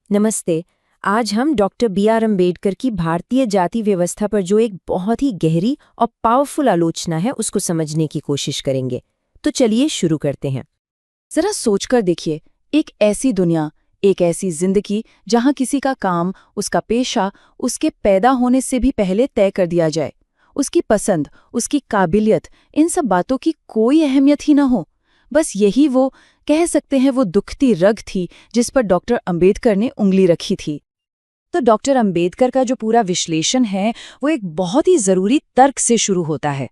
नमस्ते। आज हम डॉक्टर बी.आर. अम्बेडकर की भारतीय जाति व्यवस्था पर जो एक बहुत ही गहरी और पावरफुल आलोचना है उसको समझने की कोशिश करेंगे। तो चलिए शुरू करते हैं। जरा सोचकर देखिए, एक ऐसी दुनिया, एक ऐसी जिंदगी जहां किसी का काम, उसका पेशा, उसके पैदा होने से भी पहले तय कर दिया जाए। उसकी पसंद, उसकी काबिलियत, इन सब बातों की कोई अहमियत ही न हो। बस यही वो, कह सकते हैं वो दुखती रग थी जिस पर डॉक्टर अंबेडकर ने उंगली रखी थी। तो डॉक्टर अंबेडकर का जो पूरा विश्लेषण है वो एक बहुत ही जरूरी तर्क से शुरू होता है।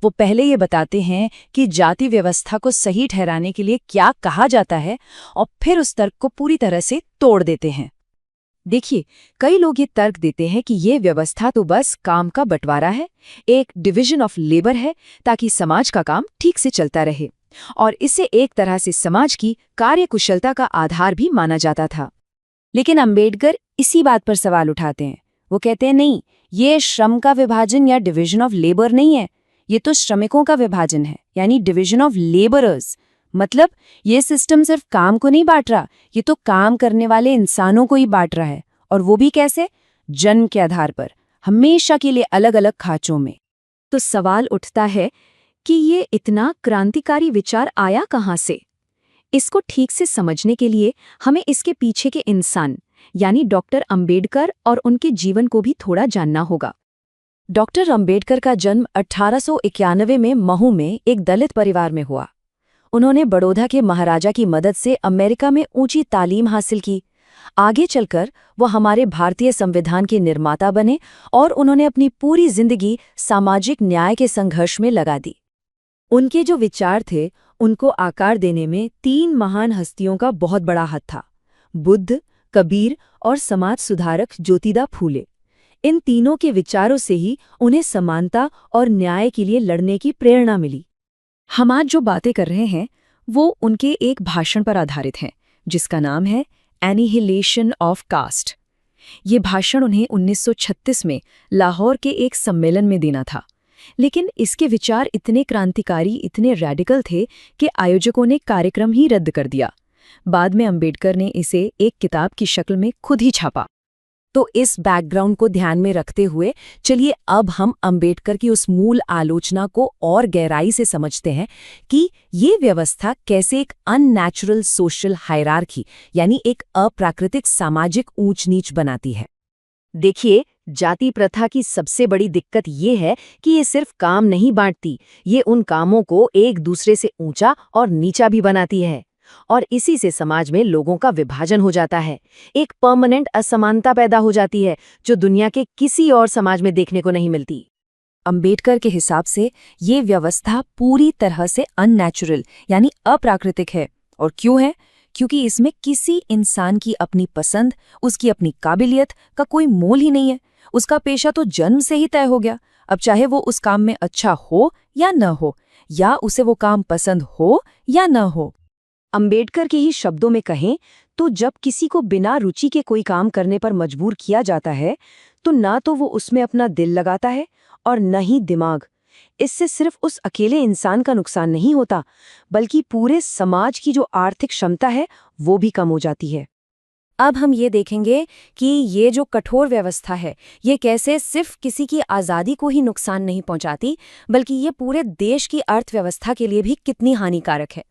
वो पहले ये बताते हैं कि जाति व्यवस्था को सही ठहराने के लिए क्या कहा जाता है और फिर उस तर्क को पूरी तरह से तोड़ देते हैं। देखिए, कई लोग ये तर्क देते हैं कि ये व्यवस्था तो बस काम का बंटवारा है, एक डिवीजन ऑफ लेबर है ताकि समाज का काम ठीक से चलता रहे, और इसे एक तरह से समाज की कार्यकुशलता का आधार भी माना जाता था। लेकिन अंबेडकर इसी बात पर सवाल उठाते हैं। वो कहते हैं नहीं, ये श्रम का विभाजन या डिवीजन ऑफ लेबर नहीं है, ये तो श्रमिकों का विभाजन है, यानी डिवीजन ऑफ लेबरर्स। मतलब ये सिस्टम सिर्फ काम को नहीं बांट रहा, ये तो काम करने वाले इंसानों को ही बांट रहा है। और वो भी कैसे? जन्म के आधार पर, हमेशा के लिए अलग अलग खांचों में। तो सवाल उठता है कि ये इतना क्रांतिकारी विचार आया कहाँ से? इसको ठीक से समझने के लिए हमें इसके पीछे के इंसान यानी डॉक्टर अंबेडकर और उनके जीवन को भी थोड़ा जानना होगा। डॉक्टर अंबेडकर का जन्म 1891 में महू में एक दलित परिवार में हुआ। उन्होंने बड़ौदा के महाराजा की मदद से अमेरिका में ऊंची तालीम हासिल की। आगे चलकर वो हमारे भारतीय संविधान के निर्माता बने और उन्होंने अपनी पूरी जिंदगी सामाजिक न्याय के संघर्ष में लगा दी। उनके जो विचार थे उनको आकार देने में 3 महान हस्तियों का बहुत बड़ा हाथ था: बुद्ध, कबीर और समाज सुधारक ज्योतिबा फूले। इन तीनों के विचारों से ही उन्हें समानता और न्याय के लिए लड़ने की प्रेरणा मिली। हम आज जो बातें कर रहे हैं वो उनके एक भाषण पर आधारित हैं जिसका नाम है एनिहिलेशन ऑफ कास्ट। ये भाषण उन्हें 1936 में लाहौर के एक सम्मेलन में देना था, लेकिन इसके विचार इतने क्रांतिकारी, इतने रैडिकल थे कि आयोजकों ने कार्यक्रम ही रद्द कर दिया। बाद में अंबेडकर ने इसे एक किताब की शक्ल में खुद ही छापा। तो इस बैकग्राउंड को ध्यान में रखते हुए चलिए अब हम अंबेडकर की उस मूल आलोचना को और गहराई से समझते हैं कि ये व्यवस्था कैसे एक अननेचुरल सोशल हायरार्की यानी एक अप्राकृतिक सामाजिक ऊंच नीच बनाती है। देखिए, जाति प्रथा की सबसे बड़ी दिक्कत ये है कि ये सिर्फ काम नहीं बांटती, ये उन कामों को एक दूसरे से ऊंचा और नीचा भी बनाती है, और इसी से समाज में लोगों का विभाजन हो जाता है। एक परमानेंट असमानता पैदा हो जाती है जो दुनिया के किसी और समाज में देखने को नहीं मिलती। अंबेडकर के हिसाब से ये व्यवस्था पूरी तरह से अननेचुरल यानी अप्राकृतिक है। और क्यों है? क्योंकि इसमें किसी इंसान की अपनी पसंद, उसकी अपनी काबिलियत का कोई मोल ही नहीं है। उसका पेशा तो जन्म से ही तय हो गया। अब चाहे वो उस काम में अच्छा हो या न हो, या उसे वो काम पसंद हो या न हो। अंबेडकर के ही शब्दों में कहें तो जब किसी को बिना रुचि के कोई काम करने पर मजबूर किया जाता है तो ना तो वो उसमें अपना दिल लगाता है और न ही दिमाग। इससे सिर्फ उस अकेले इंसान का नुकसान नहीं होता, बल्कि पूरे समाज की जो आर्थिक क्षमता है वो भी कम हो जाती है। अब हम ये देखेंगे कि ये जो कठोर व्यवस्था है ये कैसे सिर्फ किसी की आज़ादी को ही नुकसान नहीं पहुंचाती, बल्कि ये पूरे देश की अर्थव्यवस्था के लिए भी कितनी हानिकारक है।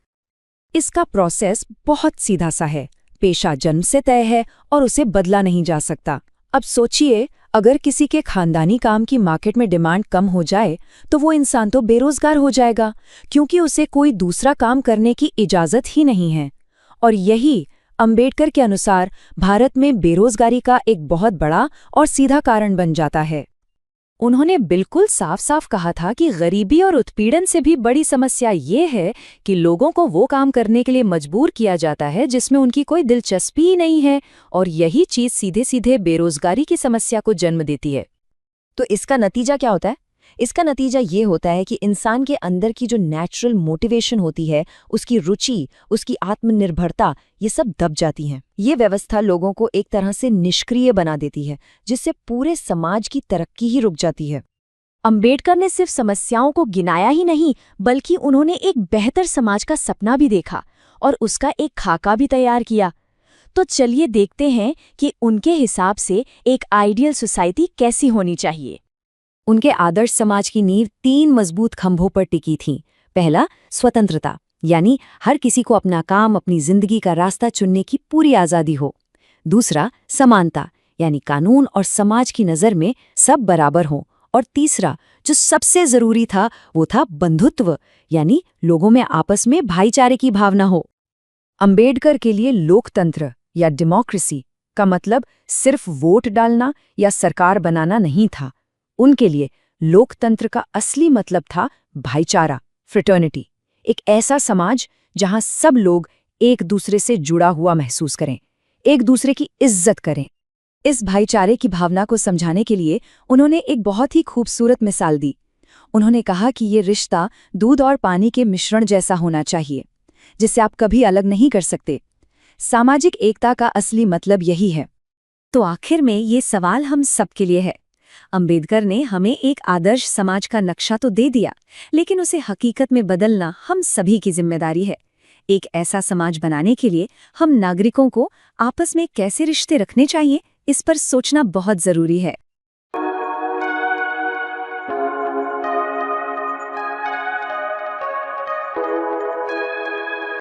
इसका प्रोसेस बहुत सीधा सा है। पेशा जन्म से तय है और उसे बदला नहीं जा सकता। अब सोचिए, अगर किसी के खानदानी काम की मार्केट में डिमांड कम हो जाए तो वो इंसान तो बेरोजगार हो जाएगा, क्योंकि उसे कोई दूसरा काम करने की इजाजत ही नहीं है। और यही अंबेडकर के अनुसार भारत में बेरोजगारी का एक बहुत बड़ा और सीधा कारण बन जाता है। उन्होंने बिल्कुल साफ साफ कहा था कि गरीबी और उत्पीड़न से भी बड़ी समस्या ये है कि लोगों को वो काम करने के लिए मजबूर किया जाता है जिसमें उनकी कोई दिलचस्पी ही नहीं है, और यही चीज़ सीधे सीधे बेरोजगारी की समस्या को जन्म देती है। तो इसका नतीजा क्या होता है? इसका नतीजा ये होता है कि इंसान के अंदर की जो नेचुरल मोटिवेशन होती है, उसकी रुचि, उसकी आत्मनिर्भरता, ये सब दब जाती हैं। ये व्यवस्था लोगों को एक तरह से निष्क्रिय बना देती है, जिससे पूरे समाज की तरक्की ही रुक जाती है। अंबेडकर ने सिर्फ समस्याओं को गिनाया ही नहीं, बल्कि उन्होंने एक बेहतर समाज का सपना भी देखा और उसका एक खाका भी तैयार किया। तो चलिए देखते हैं कि उनके हिसाब से एक आइडियल सोसाइटी कैसी होनी चाहिए। उनके आदर्श समाज की नींव 3 मजबूत खंभों पर टिकी थी। पहला, स्वतंत्रता, यानी हर किसी को अपना काम, अपनी जिंदगी का रास्ता चुनने की पूरी आज़ादी हो। दूसरा, समानता, यानी कानून और समाज की नज़र में सब बराबर हों। और तीसरा, जो सबसे ज़रूरी था, वो था बंधुत्व, यानी लोगों में आपस में भाईचारे की भावना हो। अंबेडकर के लिए लोकतंत्र या डेमोक्रेसी का मतलब सिर्फ वोट डालना या सरकार बनाना नहीं था। उनके लिए लोकतंत्र का असली मतलब था भाईचारा, फ्रेटर्निटी, एक ऐसा समाज जहां सब लोग एक दूसरे से जुड़ा हुआ महसूस करें, एक दूसरे की इज्जत करें। इस भाईचारे की भावना को समझाने के लिए उन्होंने एक बहुत ही खूबसूरत मिसाल दी। उन्होंने कहा कि ये रिश्ता दूध और पानी के मिश्रण जैसा होना चाहिए, जिसे आप कभी अलग नहीं कर सकते। सामाजिक एकता का असली मतलब यही है। तो आखिर में ये सवाल हम सबके लिए है। अंबेडकर ने हमें एक आदर्श समाज का नक्शा तो दे दिया, लेकिन उसे हकीकत में बदलना हम सभी की जिम्मेदारी है। एक ऐसा समाज बनाने के लिए हम नागरिकों को आपस में कैसे रिश्ते रखने चाहिए, इस पर सोचना बहुत जरूरी है।